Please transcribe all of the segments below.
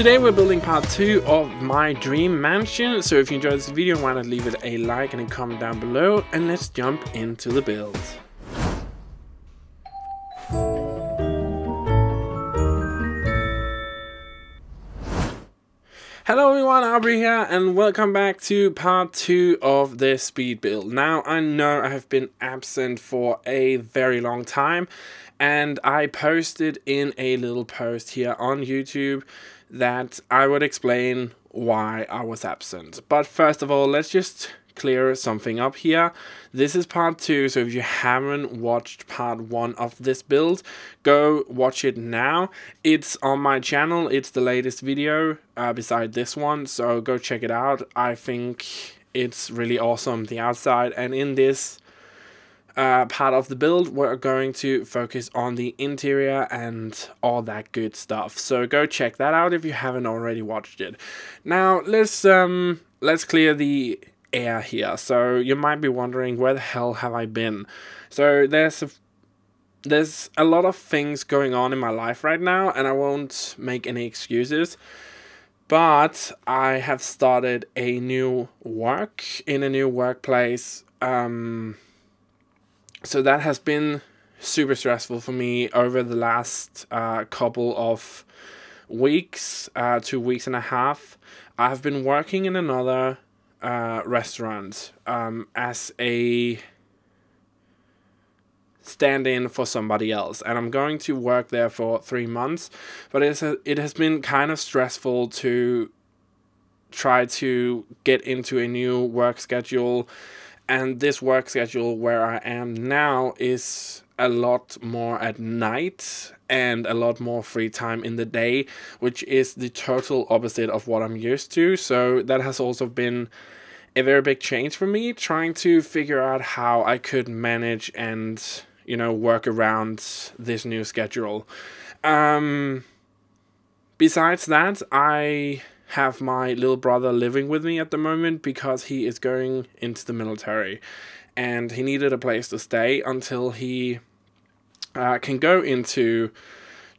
Today we're building part 2 of my dream mansion, so if you enjoyed this video, why not leave it a like and a comment down below, and let's jump into the build. Hello everyone, Auvbri here, and welcome back to part 2 of this speed build. Now, I know I have been absent for a very long time, and I posted in a little post here on YouTube that I would explain why I was absent. But first of all, let's just clear something up here. This is part 2, so if you haven't watched part 1 of this build, go watch it now. It's on my channel, it's the latest video beside this one, so go check it out. I think it's really awesome, the outside, and in this part of the build we're going to focus on the interior and all that good stuff, so go check that out if you haven't already watched it. Now let's clear the air here. So you might be wondering, where the hell have I been? So there's a lot of things going on in my life right now, and I won't make any excuses, but I have started a new work in a new workplace. So that has been super stressful for me over the last couple of weeks, 2 weeks and a half. I have been working in another restaurant as a stand-in for somebody else, and I'm going to work there for 3 months, but it has been kind of stressful to try to get into a new work schedule, and this work schedule where I am now is a lot more at night and a lot more free time in the day, which is the total opposite of what I'm used to. So that has also been a very big change for me, trying to figure out how I could manage and, you know, work around this new schedule. Besides that, I have my little brother living with me at the moment because he is going into the military, and he needed a place to stay until he can go into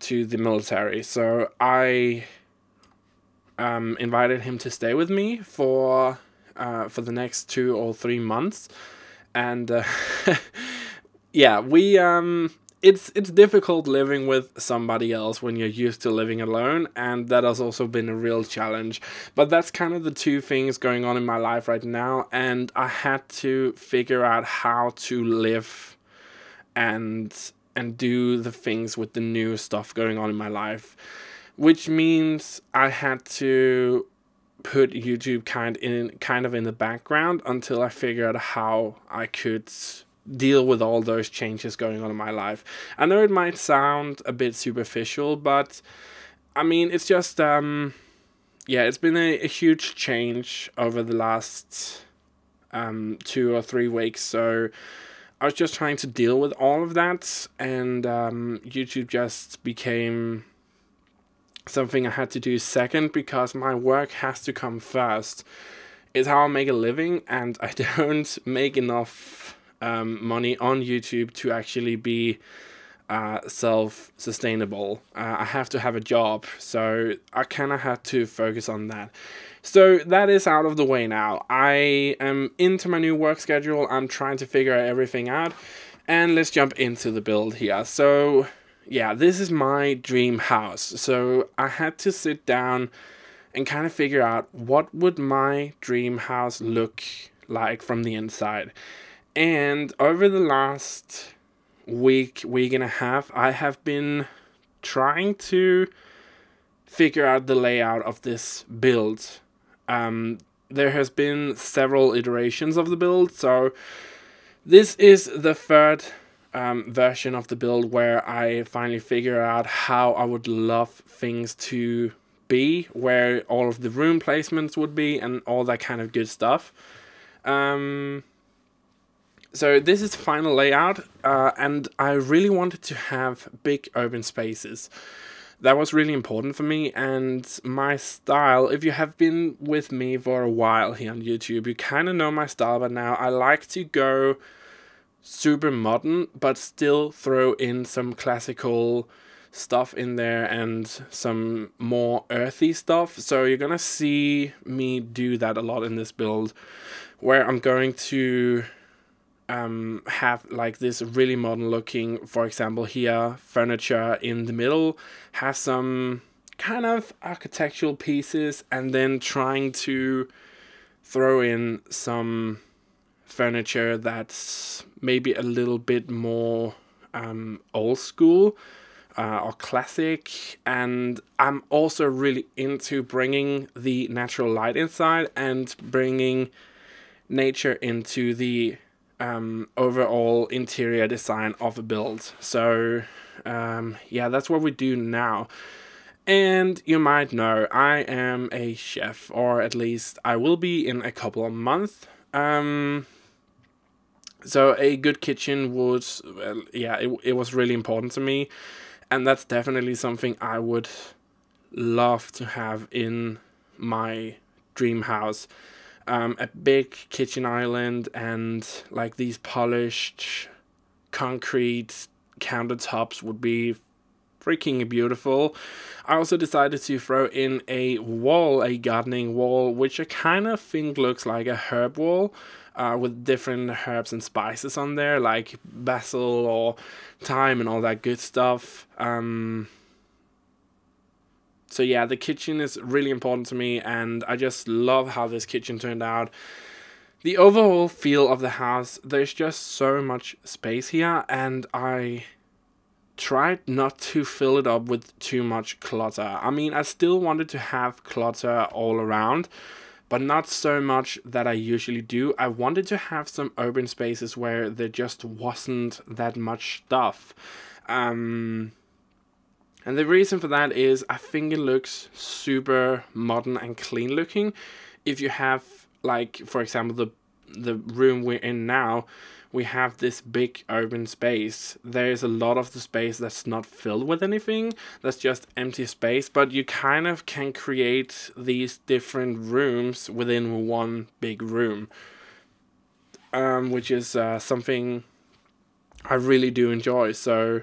the military. So I invited him to stay with me for the next 2 or 3 months, and yeah, it's difficult living with somebody else when you're used to living alone, and that has also been a real challenge. But that's kind of the two things going on in my life right now, and I had to figure out how to live and do the things with the new stuff going on in my life, which means I had to put YouTube kind of in the background until I figured out how I could deal with all those changes going on in my life. I know it might sound a bit superficial, but I mean, it's just yeah, it's been a huge change over the last 2 or 3 weeks, so I was just trying to deal with all of that, and YouTube just became something I had to do second, because my work has to come first. It's how I make a living, and I don't make enough money on YouTube to actually be self-sustainable. I have to have a job, so I kind of had to focus on that. So that is out of the way now. I am into my new work schedule. I'm trying to figure everything out, and let's jump into the build here. So yeah, this is my dream house. So I had to sit down and kind of figure out what would my dream house look like from the inside. And over the last week and a half, I have been trying to figure out the layout of this build. There has been several iterations of the build, so this is the third version of the build where I finally figure out how I would love things to be, where all of the room placements would be, and all that kind of good stuff. So this is the final layout, and I really wanted to have big open spaces. That was really important for me, and my style, if you have been with me for a while here on YouTube, you kind of know my style by now. I like to go super modern, but still throw in some classical stuff in there and some more earthy stuff. So you're gonna see me do that a lot in this build, where I'm going to have like this really modern looking, for example here, furniture in the middle, have some kind of architectural pieces, and then trying to throw in some furniture that's maybe a little bit more old school or classic. And I'm also really into bringing the natural light inside and bringing nature into the overall interior design of a build. So yeah, that's what we do now. And you might know I am a chef, or at least I will be in a couple of months. So a good kitchen would, yeah, it was really important to me. And that's definitely something I would love to have in my dream house. A big kitchen island and like these polished concrete countertops would be freaking beautiful. I also decided to throw in a wall, a gardening wall, which I kind of think looks like a herb wall, with different herbs and spices on there, like basil or thyme and all that good stuff. So yeah, the kitchen is really important to me, and I just love how this kitchen turned out. The overall feel of the house, there's just so much space here, and I tried not to fill it up with too much clutter. I mean, I still wanted to have clutter all around, but not so much that I usually do. I wanted to have some open spaces where there just wasn't that much stuff. And the reason for that is I think it looks super modern and clean looking. If you have, like, for example, the room we're in now, we have this big open space. There's a lot of the space that's not filled with anything, that's just empty space, but you kind of can create these different rooms within one big room, which is something I really do enjoy. So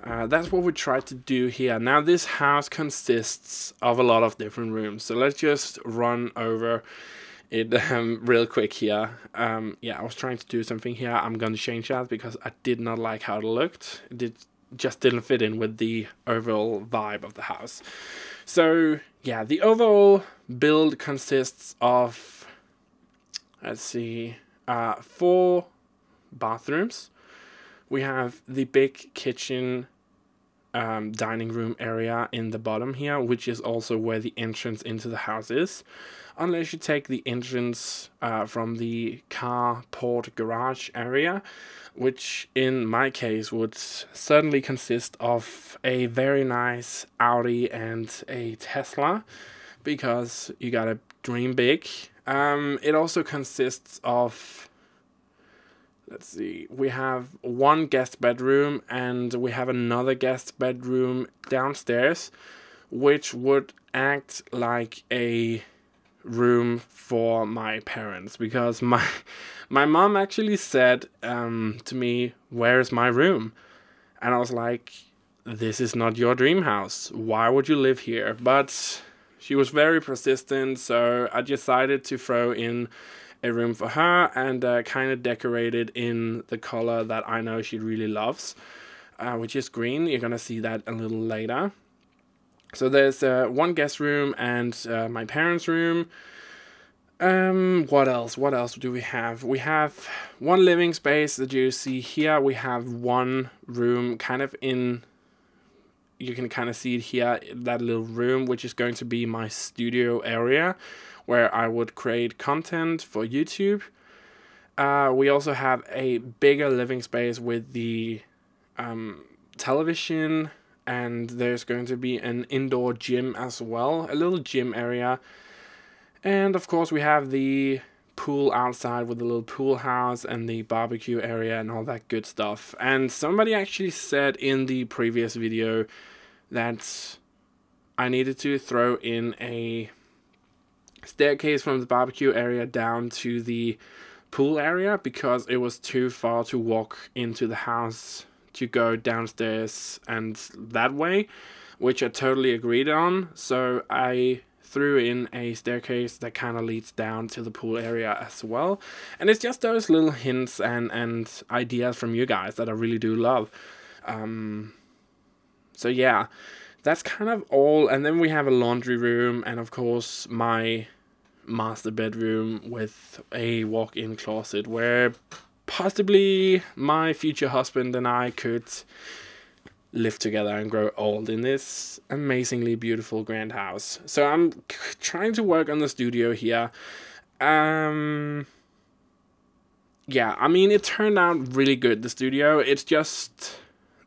that's what we try to do here. Now this house consists of a lot of different rooms, so let's just run over it real quick here. Yeah, I was trying to do something here. I'm going to change that because I did not like how it looked. It just didn't fit in with the overall vibe of the house. So yeah, the overall build consists of, let's see, 4 bathrooms. We have the big kitchen, dining room area in the bottom here, which is also where the entrance into the house is. Unless you take the entrance from the carport garage area, which in my case would certainly consist of a very nice Audi and a Tesla, because you gotta dream big. It also consists of, let's see, we have 1 guest bedroom and we have another guest bedroom downstairs, which would act like a room for my parents, because my mom actually said to me, "Where's my room?" And I was like, "This is not your dream house. Why would you live here?" But she was very persistent, so I decided to throw in a room for her and kind of decorate it in the color that I know she really loves, which is green. You're gonna see that a little later. So there's 1 guest room and my parents' room. What else? What else do we have? We have 1 living space that you see here. We have 1 room kind of in, you can kind of see it here, that little room, which is going to be my studio area, where I would create content for YouTube. We also have a bigger living space with the television, and there's going to be an indoor gym as well, a little gym area. And of course we have the pool outside with the little pool house and the barbecue area and all that good stuff. And somebody actually said in the previous video that I needed to throw in a staircase from the barbecue area down to the pool area, because it was too far to walk into the house to go downstairs and that way, which I totally agreed on. So I threw in a staircase that kind of leads down to the pool area as well. And it's just those little hints and ideas from you guys that I really do love. So yeah, that's kind of all. And then we have a laundry room, and of course my master bedroom with a walk-in closet where possibly my future husband and I could live together and grow old in this amazingly beautiful grand house. So I'm trying to work on the studio here. Yeah, I mean, it turned out really good, the studio. It's just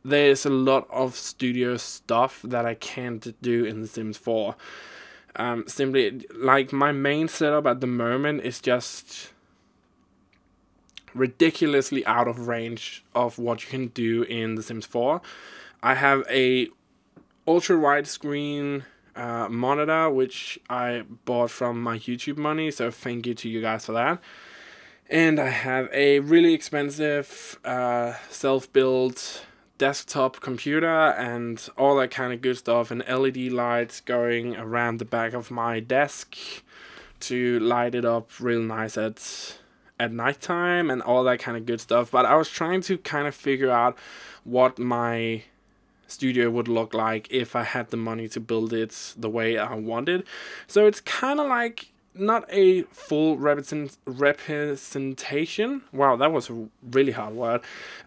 there's a lot of studio stuff that I can't do in The Sims 4. Simply, like, my main setup at the moment is just ridiculously out of range of what you can do in The Sims 4. I have a ultra widescreen monitor, which I bought from my YouTube money, so thank you to you guys for that. And I have a really expensive self-built desktop computer and all that kind of good stuff, and LED lights going around the back of my desk to light it up real nice at nighttime and all that kind of good stuff. But I was trying to kind of figure out what my studio would look like if I had the money to build it the way I wanted. So it's kind of like not a full representation. Wow, that was a really hard word.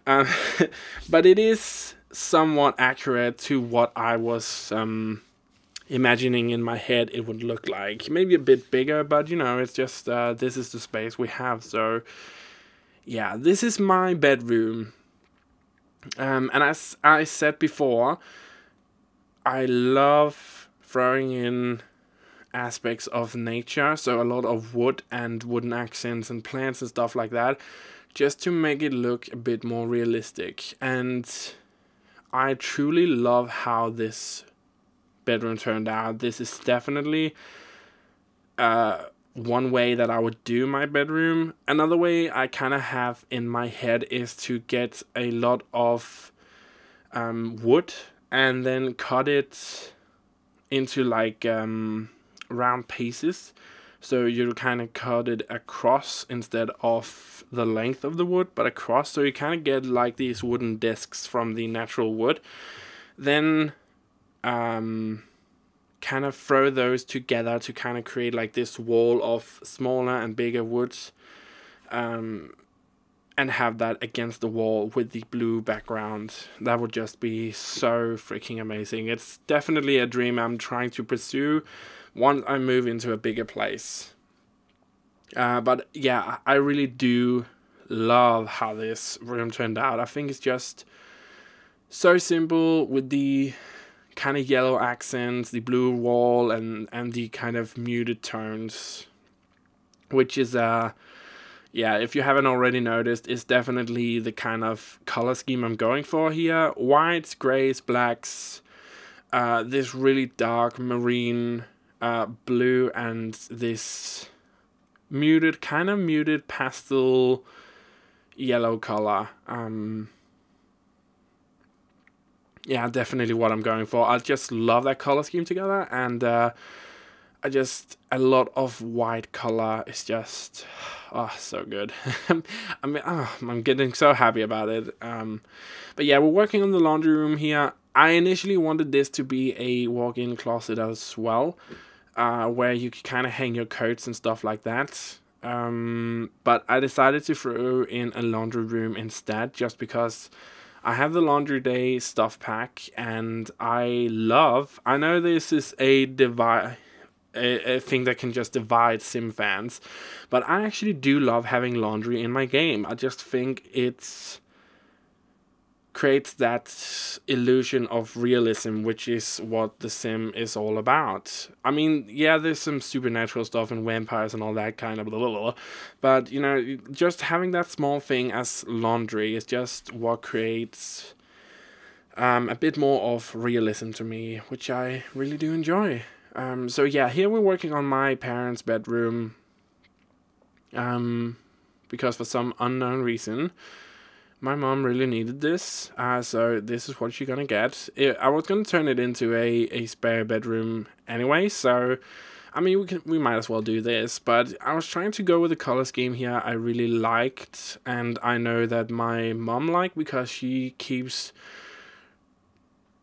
But it is somewhat accurate to what I was imagining in my head it would look like. Maybe a bit bigger, but you know, it's just this is the space we have. So yeah, this is my bedroom. And as I said before, I love throwing in aspects of nature, so a lot of wood and wooden accents and plants and stuff like that, just to make it look a bit more realistic. And I truly love how this bedroom turned out. This is definitely one way that I would do my bedroom. Another way I kind of have in my head is to get a lot of wood and then cut it into like round pieces. So you kind of cut it across instead of the length of the wood, but across. So you kind of get like these wooden discs from the natural wood. Then kind of throw those together to kind of create like this wall of smaller and bigger woods, and have that against the wall with the blue background. That would just be so freaking amazing. It's definitely a dream I'm trying to pursue once I move into a bigger place. But yeah, I really do love how this room turned out. I think it's just so simple with the kind of yellow accents, the blue wall, and the kind of muted tones, which is yeah, if you haven't already noticed, is definitely the kind of color scheme I'm going for here. Whites, grays, blacks, this really dark marine blue, and this muted, kind of muted pastel yellow color. Yeah, definitely what I'm going for. I just love that color scheme together, and a lot of white color is just, oh, so good. I mean, I'm getting so happy about it. But yeah, we're working on the laundry room here. I initially wanted this to be a walk-in closet as well, where you could kind of hang your coats and stuff like that. But I decided to throw in a laundry room instead, just because I have the laundry day stuff pack, and I know this is a thing that can just divide Sim fans, but I actually do love having laundry in my game. I just think it creates that illusion of realism, which is what the Sim is all about. I mean, yeah, there's some supernatural stuff and vampires and all that kind of blah, blah, blah, but, you know, just having that small thing as laundry is just what creates a bit more of realism to me, which I really do enjoy. So yeah, here we're working on my parents' bedroom, because for some unknown reason, my mom really needed this, so this is what you're gonna get. I was gonna turn it into a spare bedroom anyway, so I mean we might as well do this. But I was trying to go with the color scheme here I really liked, and I know that my mom liked, because she keeps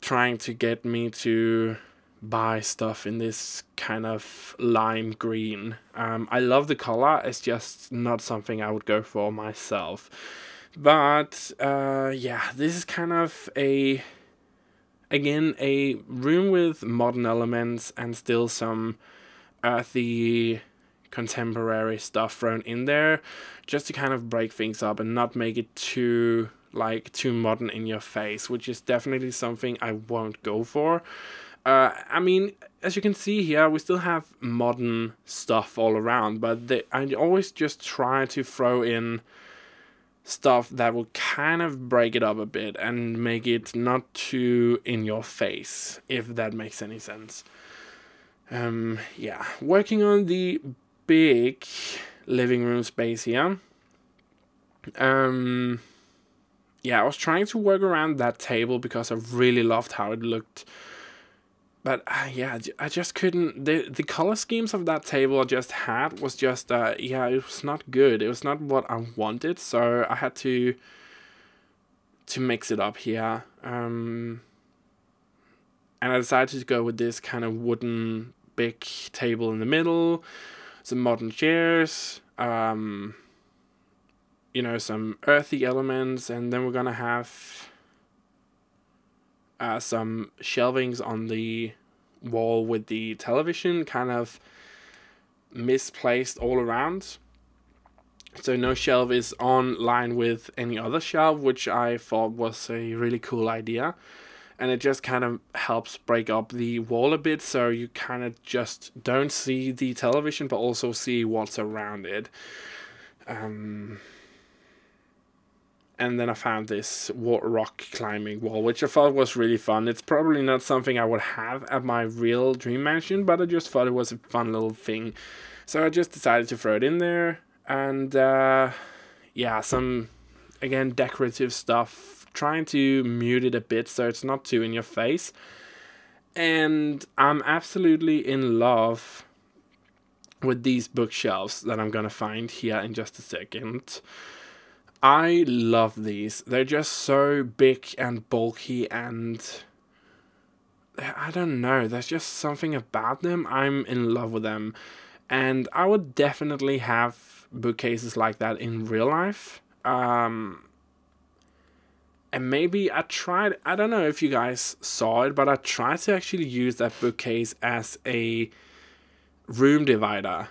trying to get me to buy stuff in this kind of lime green. I love the color, it's just not something I would go for myself. But yeah, this is kind of again a room with modern elements and still some earthy contemporary stuff thrown in there, just to kind of break things up and not make it too modern in your face, which is definitely something I won't go for. I mean, as you can see here, we still have modern stuff all around, but I always just try to throw in stuff that will kind of break it up a bit and make it not too in your face, if that makes any sense. Yeah, working on the big living room space here. Yeah, I was trying to work around that table because I really loved how it looked. But yeah, I just couldn't. The color schemes of that table I just had was just yeah, it was not good. It was not what I wanted, so I had to mix it up here. And I decided to go with this kind of wooden big table in the middle, some modern chairs, you know, some earthy elements, and then we're gonna have some shelvings on the wall with the television kind of misplaced all around. So no shelf is on line with any other shelf, which I thought was a really cool idea. And it just kind of helps break up the wall a bit, so you kind of just don't see the television, but also see what's around it. And then I found this rock climbing wall, which I thought was really fun. It's probably not something I would have at my real dream mansion, but I just thought it was a fun little thing. So I just decided to throw it in there. And yeah, some, again, decorative stuff, trying to mute it a bit so it's not too in your face. And I'm absolutely in love with these bookshelves that I'm gonna find here in just a second. I love these. They're just so big and bulky, and I don't know, there's just something about them. I'm in love with them. And I would definitely have bookcases like that in real life. And maybe I don't know if you guys saw it, but I tried to actually use that bookcase as a room divider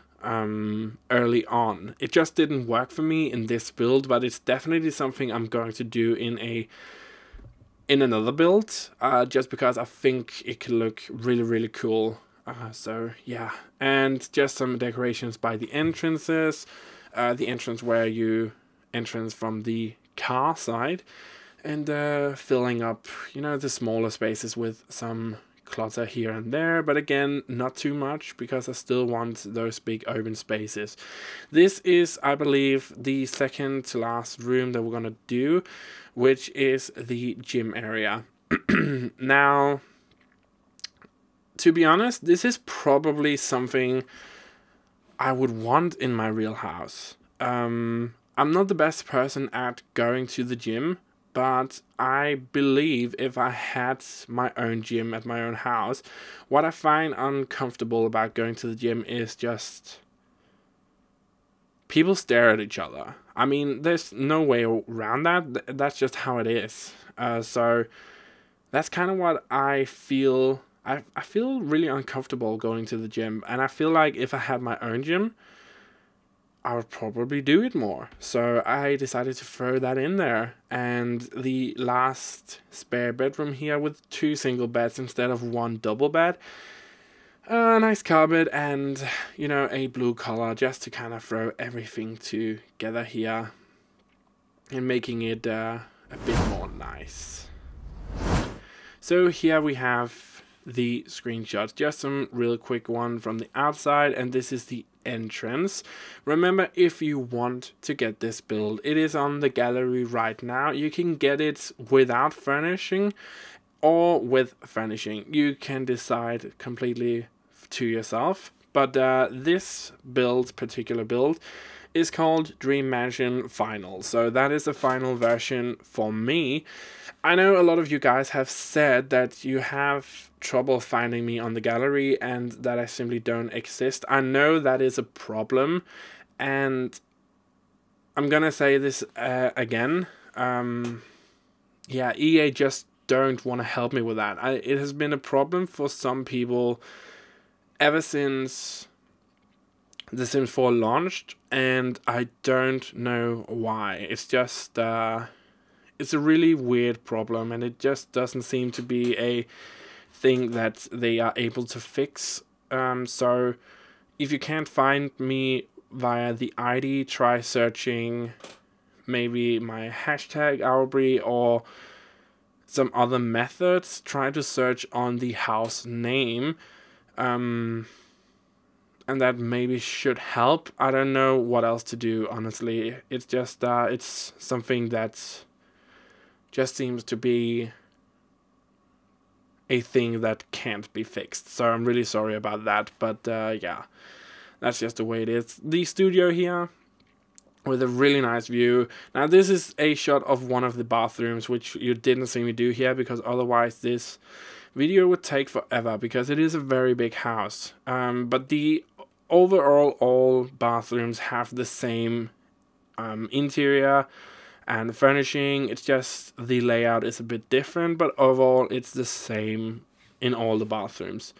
early on. It just didn't work for me in this build, but it's definitely something I'm going to do in another build, just because I think it could look really, really cool. So yeah, and just some decorations by the entrances, the entrance where you entrance from the car side, and filling up, you know, the smaller spaces with some clutter here and there, but again, not too much, because I still want those big open spaces. This is, I believe, the second to last room that we're gonna do, which is the gym area. Now, to be honest, this is probably something I would want in my real house. I'm not the best person at going to the gym, but I believe if I had my own gym at my own house, what I find uncomfortable about going to the gym is just people stare at each other. I mean, there's no way around that. That's just how it is. So that's kind of what I feel. I feel really uncomfortable going to the gym, and I feel like if I had my own gym, I would probably do it more. So I decided to throw that in there. And the last spare bedroom here with 2 single beds instead of 1 double bed. A nice carpet and, you know, a blue color, just to kind of throw everything together here and making it a bit more nice. So here we have the screenshots. Just some real quick one from the outside, and this is the entrance. Remember, if you want to get this build, it is on the gallery right now. You can get it without furnishing or with furnishing. You can decide completely to yourself, but this particular build is called Dream Mansion Final. So that is the final version for me. I know a lot of you guys have said that you have trouble finding me on the gallery and that I simply don't exist. I know that is a problem, and I'm gonna say this again. Yeah, EA just don't want to help me with that. It has been a problem for some people ever since The Sims 4 launched, and I don't know why. It's just it's a really weird problem, and it just doesn't seem to be a thing that they are able to fix. So if you can't find me via the ID, try searching maybe my hashtag Auvbri or some other methods. Try to search on the house name, and that maybe should help. I don't know what else to do, honestly. It's just it's something that just seems to be a thing that can't be fixed. So I'm really sorry about that, but yeah, that's just the way it is. The studio here with a really nice view. Now this is a shot of one of the bathrooms, which you didn't see me do here, because otherwise this video would take forever, because it is a very big house. But the overall all bathrooms have the same interior and furnishing. It's just the layout is a bit different, but overall it's the same in all the bathrooms.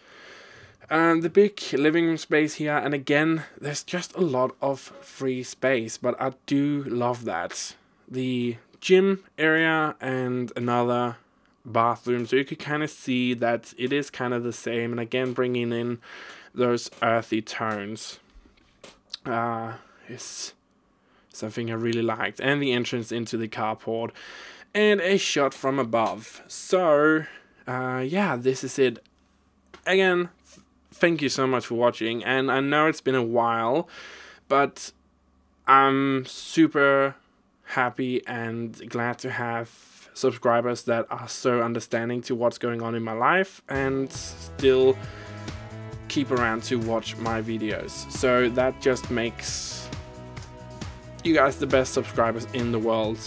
The big living room space here, and again, there's just a lot of free space, but I do love that. The gym area and another bathroom, so you could kind of see that it is kind of the same, and again bringing in those earthy tones is something I really liked. And the entrance into the carport and a shot from above. So yeah, this is it. Again, thank you so much for watching, and I know it's been a while, but I'm super happy and glad to have subscribers that are so understanding to what's going on in my life and still keep around to watch my videos. So that just makes you guys the best subscribers in the world.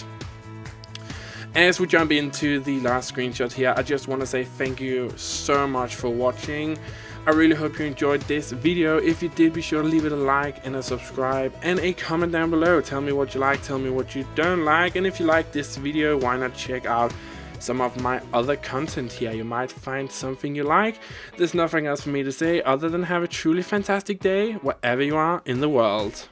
As we jump into the last screenshot here, I just want to say thank you so much for watching. I really hope you enjoyed this video. If you did, be sure to leave it a like and a subscribe and a comment down below. Tell me what you like, tell me what you don't like, and if you like this video, why not check out some of my other content here. You might find something you like. There's nothing else for me to say other than have a truly fantastic day wherever you are in the world.